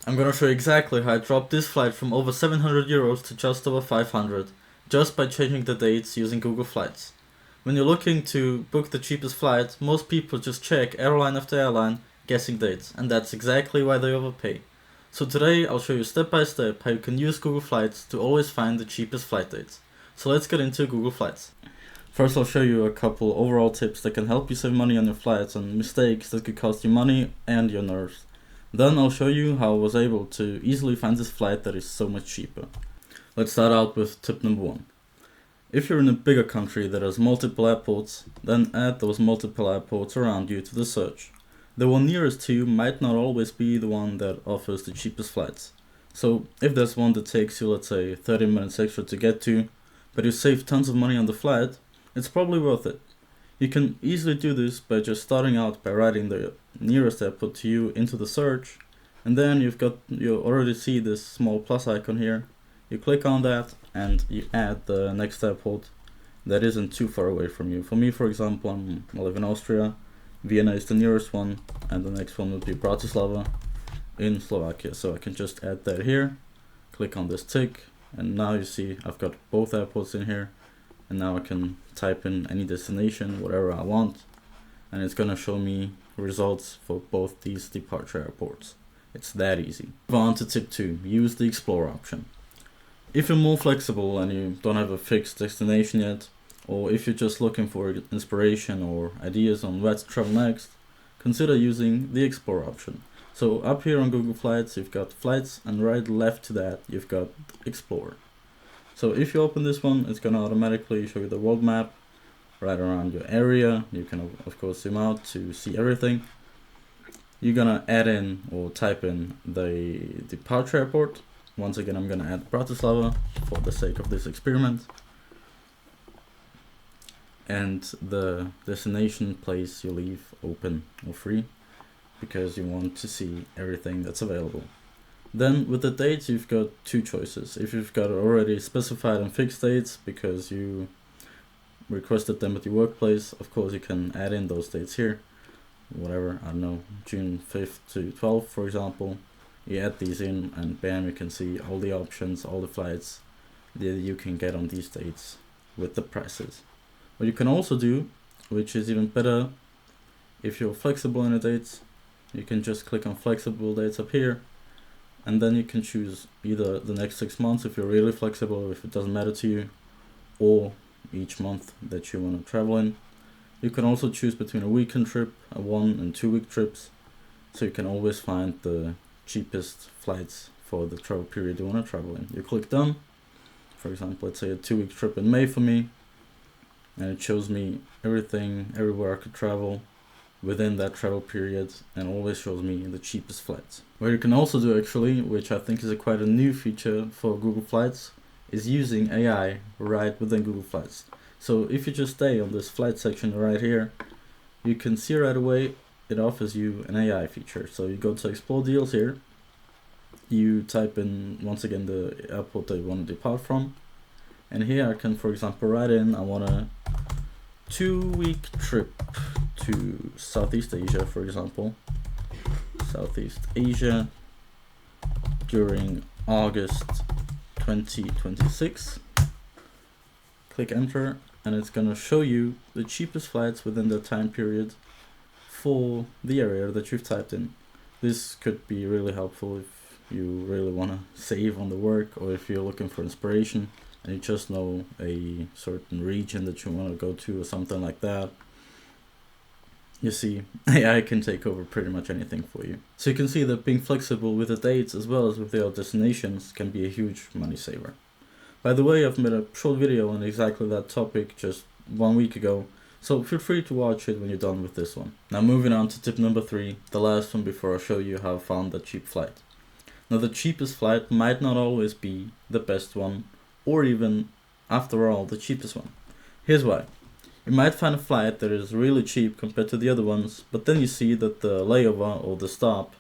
I'm gonna show you exactly how I dropped this flight from over 700 euros to just over 500, just by changing the dates using Google Flights. When you're looking to book the cheapest flight, most people just check airline after airline, guessing dates, and that's exactly why they overpay. So today I'll show you step by step how you can use Google Flights to always find the cheapest flight dates. So let's get into Google Flights. First I'll show you a couple overall tips that can help you save money on your flights and mistakes that could cost you money and your nerves. Then I'll show you how I was able to easily find this flight that is so much cheaper. Let's start out with tip number 1. If you're in a bigger country that has multiple airports, then add those multiple airports around you to the search. The one nearest to you might not always be the one that offers the cheapest flights. So if there's one that takes you, let's say, 30 minutes extra to get to, but you save tons of money on the flight, it's probably worth it. You can easily do this by just starting out by writing the nearest airport to you into the search, and then you already see this small plus icon here. You click on that and you add the next airport that isn't too far away from you. For me, for example, I live in Austria. Vienna is the nearest one, and the next one would be Bratislava in Slovakia. So I can just add that here, click on this tick, and now you see I've got both airports in here. And now I can type in any destination, whatever I want, and it's gonna show me results for both these departure airports. It's that easy. Move on to tip 2, use the Explore option. If you're more flexible and you don't have a fixed destination yet, or if you're just looking for inspiration or ideas on where to travel next, consider using the Explore option. So up here on Google Flights, you've got Flights, and right left to that, you've got Explore. So if you open this one, it's gonna automatically show you the world map right around your area. You can of course zoom out to see everything. You're gonna add in or type in the departure airport. Once again, I'm gonna add Bratislava for the sake of this experiment. And the destination place you leave open or free, because you want to see everything that's available. Then with the dates, you've got two choices. If you've got already specified and fixed dates because you requested them at your workplace, of course you can add in those dates here. Whatever, I don't know, June 5th to 12th, for example. You add these in and bam, you can see all the options, all the flights that you can get on these dates with the prices. What you can also do, which is even better, if you're flexible in the dates, you can just click on flexible dates up here. And then you can choose either the next 6 months if you're really flexible, if it doesn't matter to you, or each month that you want to travel in. You can also choose between a weekend trip, a 1 and 2 week trips, so you can always find the cheapest flights for the travel period you want to travel in. You click done, for example, let's say a 2 week trip in May for me, and it shows me everything, everywhere I could travel within that travel period, and always shows me the cheapest flights. What you can also do actually, which I think is quite a new feature for Google Flights, is using AI right within Google Flights. So if you just stay on this flight section right here, you can see right away it offers you an AI feature. So you go to Explore Deals here, you type in once again the airport that you want to depart from, and here I can, for example, write in I want a 2-week trip to Southeast Asia, for example. Southeast Asia during August 2026. Click enter, and it's gonna show you the cheapest flights within the time period for the area that you've typed in. This could be really helpful if you really want to save on the work, or if you're looking for inspiration and you just know a certain region that you want to go to or something like that. You see, AI can take over pretty much anything for you. So you can see that being flexible with the dates as well as with the destinations can be a huge money saver. By the way, I've made a short video on exactly that topic just 1 week ago, so feel free to watch it when you're done with this one. Now moving on to tip number 3, the last one before I show you how I found that cheap flight. Now the cheapest flight might not always be the best one, or even, after all, the cheapest one. Here's why. You might find a flight that is really cheap compared to the other ones, but then you see that the layover or the stop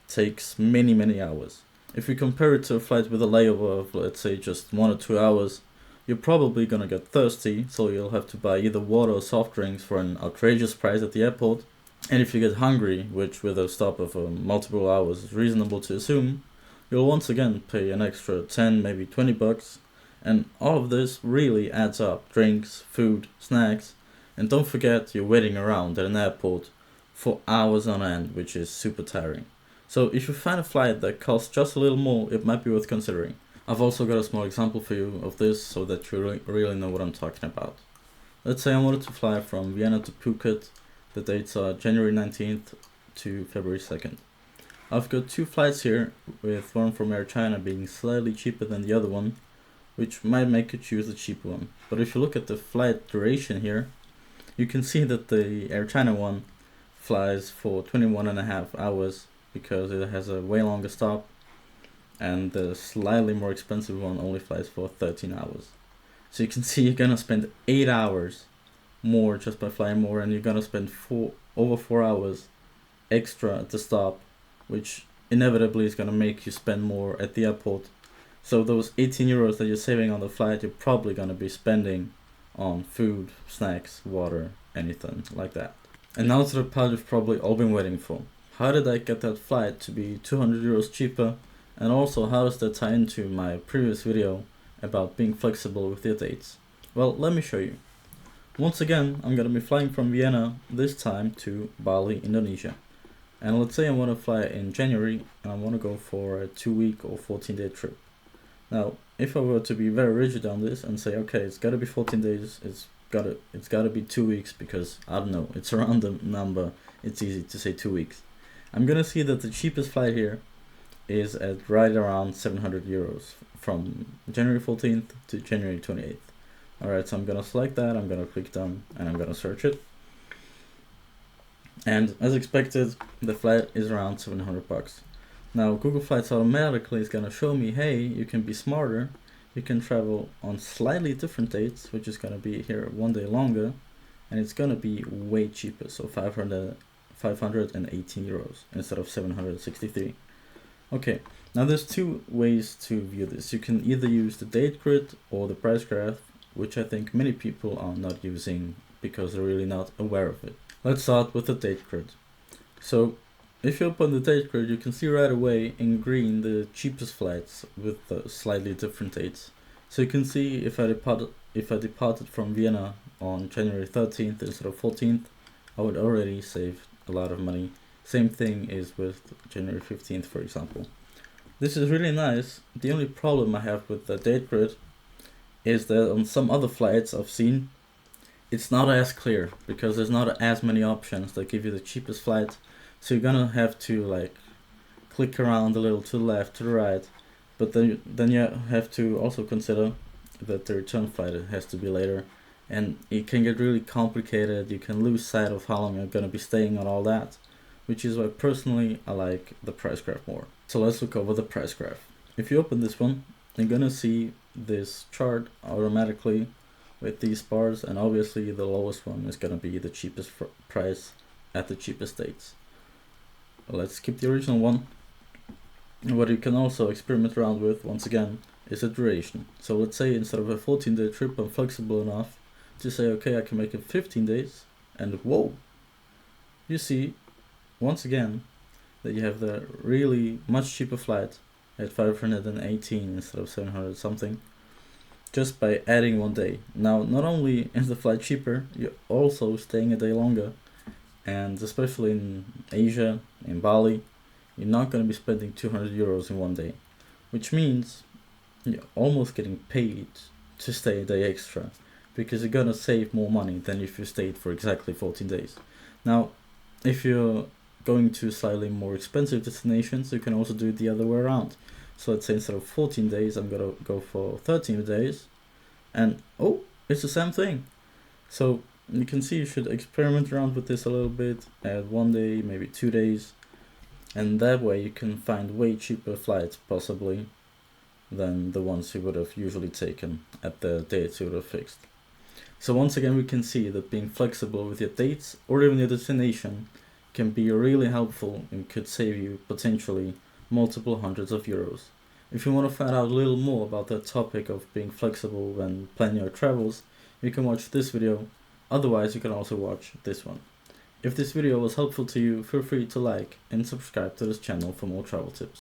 takes many hours. If you compare it to a flight with a layover of, let's say, just 1 or 2 hours, you're probably gonna get thirsty, so you'll have to buy either water or soft drinks for an outrageous price at the airport. And if you get hungry, which with a stop of multiple hours is reasonable to assume, you'll once again pay an extra 10, maybe 20 bucks, and all of this really adds up. Drinks, food, snacks, and don't forget you're waiting around at an airport for hours on end, which is super tiring. So if you find a flight that costs just a little more, it might be worth considering. I've also got a small example for you of this so that you really know what I'm talking about. Let's say I wanted to fly from Vienna to Phuket. The dates are January 19th to February 2nd. I've got two flights here, with one from Air China being slightly cheaper than the other one, which might make you choose the cheaper one. But if you look at the flight duration here, you can see that the Air China one flies for 21.5 hours because it has a way longer stop, and the slightly more expensive one only flies for 13 hours. So you can see you're gonna spend 8 hours more just by flying more, and you're gonna spend over 4 hours extra at the stop, which inevitably is gonna make you spend more at the airport. So those 18 euros that you're saving on the flight, you're probably gonna be spending on food, snacks, water, anything like that. And now to the part you've probably all been waiting for. How did I get that flight to be 200 euros cheaper? And also, how does that tie into my previous video about being flexible with your dates? Well, let me show you. Once again, I'm gonna be flying from Vienna, this time to Bali, Indonesia. And let's say I want to fly in January and I want to go for a 2-week or 14-day trip. Now, if I were to be very rigid on this and say, okay, it's gotta be 14 days, it's gotta be 2 weeks, because I don't know, it's a random number, it's easy to say 2 weeks. I'm gonna see that the cheapest flight here is at right around 700 euros from January 14th to January 28th. Alright, so I'm gonna select that, I'm gonna click done, and I'm gonna search it. And as expected, the flight is around 700 bucks. Now Google Flights automatically is gonna show me, hey, you can be smarter, you can travel on slightly different dates, which is gonna be here 1 day longer, and it's gonna be way cheaper, so 518 euros instead of 763. Okay, now there's two ways to view this. You can either use the date grid or the price graph, which I think many people are not using because they're really not aware of it. Let's start with the date grid. So if you open the date grid, you can see right away in green the cheapest flights with slightly different dates. So you can see if I departed from Vienna on January 13th instead of 14th, I would already save a lot of money. Same thing is with January 15th, for example. This is really nice. The only problem I have with the date grid is that on some other flights I've seen, it's not as clear because there's not as many options that give you the cheapest flight. So you're gonna have to like click around a little to the left, to the right, but then you have to also consider that the return flight has to be later, and it can get really complicated. You can lose sight of how long you're gonna be staying on all that, which is why personally I like the price graph more. So let's look over the price graph. If you open this one, you're gonna see this chart automatically with these bars, and obviously the lowest one is gonna be the cheapest price at the cheapest dates. Let's skip the original one. What you can also experiment around with, once again, is the duration. So let's say instead of a 14-day trip, I'm flexible enough to say, okay, I can make it 15 days, and whoa, you see once again that you have the really much cheaper flight at 518 instead of 700 something, just by adding 1 day. Now, not only is the flight cheaper, you're also staying a day longer, and especially in Asia, in Bali, you're not going to be spending 200 euros in 1 day, which means you're almost getting paid to stay a day extra, because you're going to save more money than if you stayed for exactly 14 days. Now, if you're going to slightly more expensive destinations, you can also do it the other way around. So let's say instead of 14 days, I'm gonna go for 13 days, and oh, it's the same thing. So you can see you should experiment around with this a little bit, add 1 day, maybe 2 days, and that way you can find way cheaper flights possibly than the ones you would have usually taken at the dates you would have fixed. So once again, we can see that being flexible with your dates or even your destination can be really helpful and could save you potentially multiple hundreds of euros. If you want to find out a little more about that topic of being flexible when planning your travels, you can watch this video. Otherwise, you can also watch this one. If this video was helpful to you, feel free to like and subscribe to this channel for more travel tips.